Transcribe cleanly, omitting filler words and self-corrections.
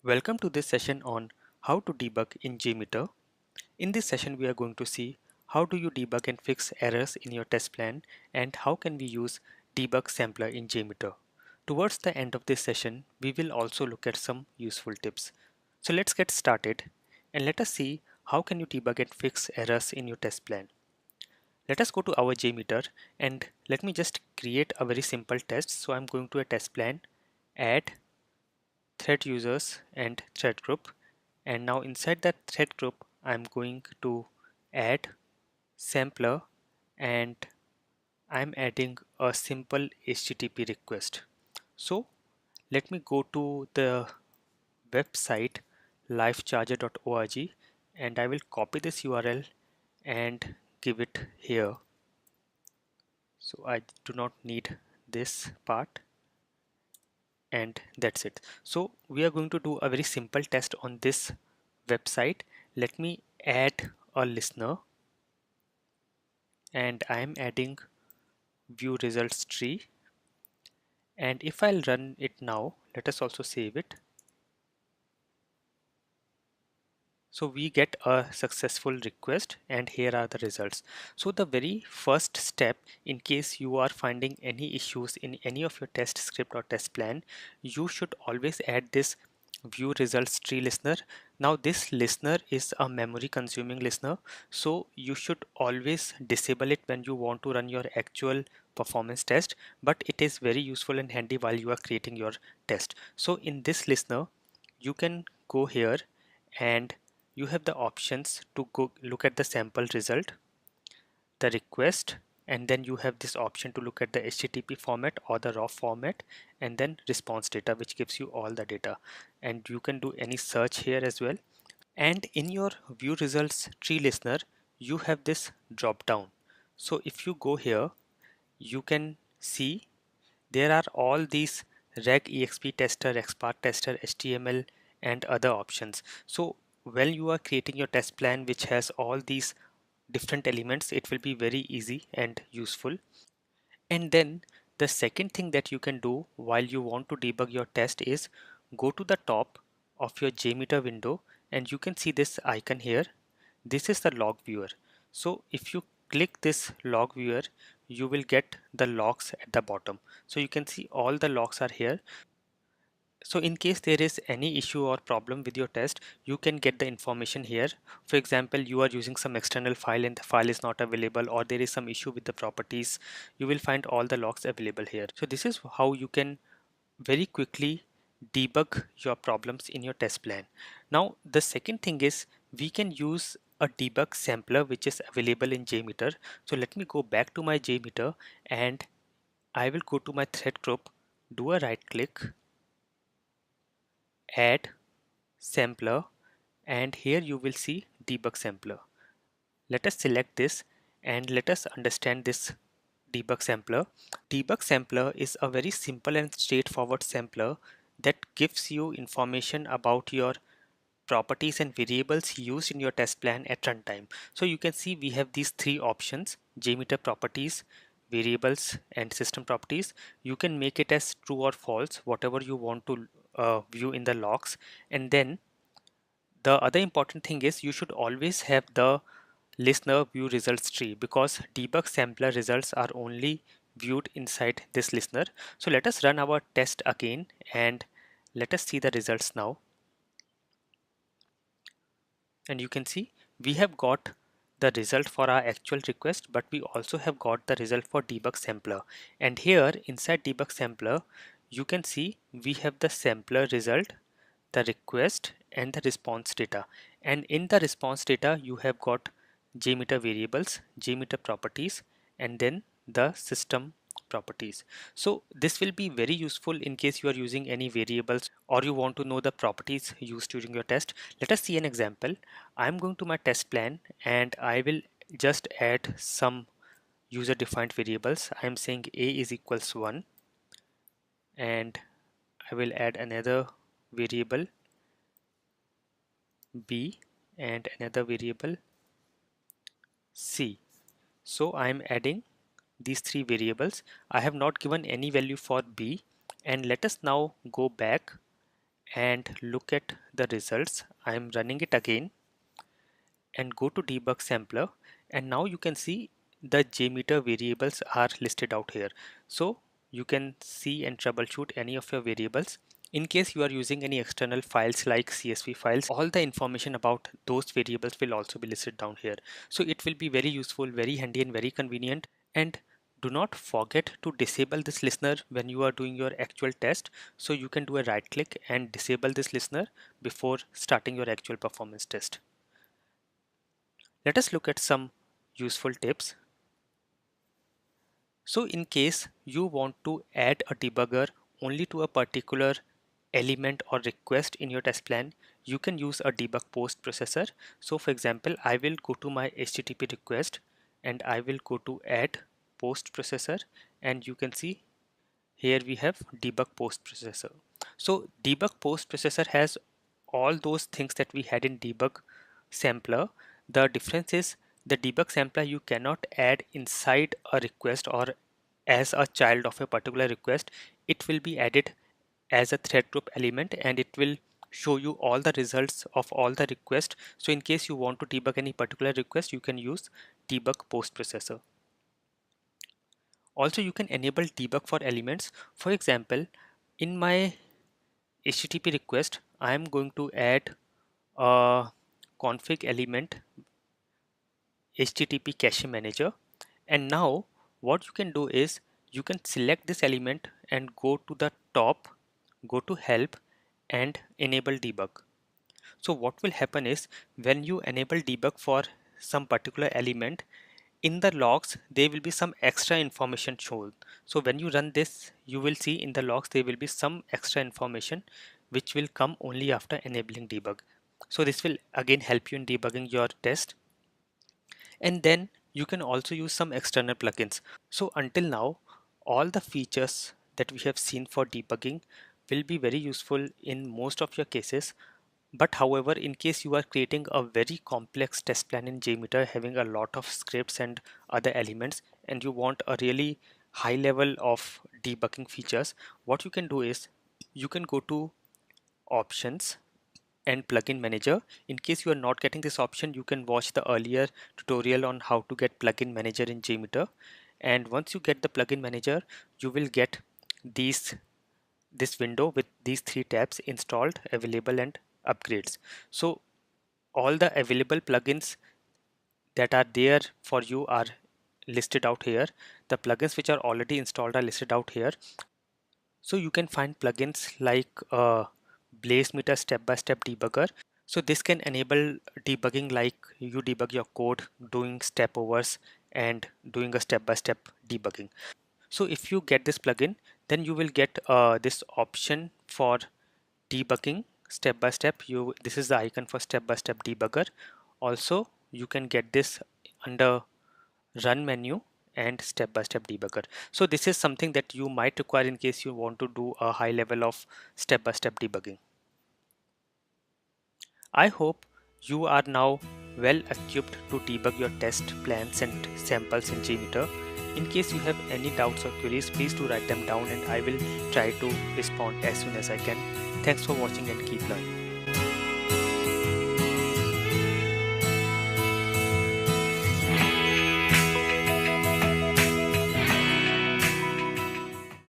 Welcome to this session on how to debug in JMeter. In this session, we are going to see how do you debug and fix errors in your test plan and how can we use debug sampler in JMeter. Towards the end of this session, we will also look at some useful tips. So let's get started and let us see how can you debug and fix errors in your test plan. Let us go to our JMeter and let me just create a very simple test. So I'm going to a test plan, add thread users and thread group, and now inside that thread group I'm going to add sampler and I'm adding a simple HTTP request. So let me go to the website lifecharger.org and I will copy this URL and give it here. So I do not need this part, and that's it. So we are going to do a very simple test on this website. Let me add a listener and I am adding view results tree, and if I'll run it now, let us also save it. So we get a successful request and here are the results. So the very first step, in case you are finding any issues in any of your test script or test plan, you should always add this view results tree listener. Now this listener is a memory consuming listener, so you should always disable it when you want to run your actual performance test, but it is very useful and handy while you are creating your test. So in this listener you can go here and you have the options to go look at the sample result, the request, and then you have this option to look at the HTTP format or the raw format, and then response data, which gives you all the data, and you can do any search here as well. And in your view results tree listener you have this drop down. So if you go here you can see there are all these reg exp tester, xpath tester, html and other options. So when you are creating your test plan which has all these different elements, it will be very easy and useful. And then the second thing that you can do while you want to debug your test is go to the top of your JMeter window and you can see this icon here. This is the log viewer. So if you click this log viewer, you will get the logs at the bottom. So you can see all the logs are here. So in case there is any issue or problem with your test, you can get the information here. For example, you are using some external file and the file is not available, or there is some issue with the properties, you will find all the logs available here. So this is how you can very quickly debug your problems in your test plan. Now the second thing is we can use a debug sampler which is available in JMeter. So let me go back to my JMeter and I will go to my thread group, do a right click, add sampler, and here you will see debug sampler. Let us select this and let us understand this debug sampler. Debug sampler is a very simple and straightforward sampler that gives you information about your properties and variables used in your test plan at runtime. So you can see we have these three options: JMeter properties, variables and system properties. You can make it as true or false, whatever you want to view in the logs. And then the other important thing is you should always have the listener view results tree, because debug sampler results are only viewed inside this listener. So let us run our test again and let us see the results now. And you can see we have got the result for our actual request, but we also have got the result for debug sampler. And here inside debug sampler you can see we have the sampler result, the request and the response data. And in the response data you have got JMeter variables, JMeter properties, and then the system properties. So this will be very useful in case you are using any variables or you want to know the properties used during your test. Let us see an example. I'm going to my test plan and I will just add some user defined variables. I'm saying a is equals 1 and I will add another variable b and another variable c. So I'm adding these three variables. I have not given any value for b, and let us now go back and look at the results. I'm running it again and go to debug sampler, and now you can see the JMeter variables are listed out here. So you can see and troubleshoot any of your variables. In case you are using any external files like CSV files, all the information about those variables will also be listed down here. So it will be very useful, very handy and very convenient. And do not forget to disable this listener when you are doing your actual test. So you can do a right click and disable this listener before starting your actual performance test. Let us look at some useful tips. So in case you want to add a debugger only to a particular element or request in your test plan, you can use a debug post processor. So for example, I will go to my HTTP request and I will go to add post processor, and you can see here we have debug post processor. So debug post processor has all those things that we had in debug sampler. The difference is the debug sampler you cannot add inside a request or as a child of a particular request. It will be added as a thread group element, and it will show you all the results of all the requests. So in case you want to debug any particular request, you can use debug post processor. Also, you can enable debug for elements. For example, in my HTTP request, I am going to add a config element HTTP cache manager, and now what you can do is you can select this element and go to the top, go to help and enable debug. So what will happen is when you enable debug for some particular element, in the logs there will be some extra information shown. So when you run this, you will see in the logs there will be some extra information which will come only after enabling debug. So this will again help you in debugging your test. And then you can also use some external plugins. So until now, all the features that we have seen for debugging will be very useful in most of your cases. But however, in case you are creating a very complex test plan in JMeter having a lot of scripts and other elements, and you want a really high level of debugging features, what you can do is you can go to options and plugin manager. In case you are not getting this option, you can watch the earlier tutorial on how to get plugin manager in JMeter. And once you get the plugin manager, you will get this window with these three tabs: installed, available and upgrades. So all the available plugins that are there for you are listed out here. The plugins which are already installed are listed out here. So you can find plugins like BlazeMeter step-by-step debugger. So this can enable debugging, like you debug your code doing step overs and doing a step-by-step debugging. So if you get this plugin, then you will get this option for debugging step by step. This is the icon for step by step debugger. Also you can get this under run menu and step by step debugger. So this is something that you might require in case you want to do a high level of step by step debugging. I hope you are now well equipped to debug your test plans and samples in JMeter. In case you have any doubts or queries, please do write them down and I will try to respond as soon as I can. Thanks for watching and keep learning.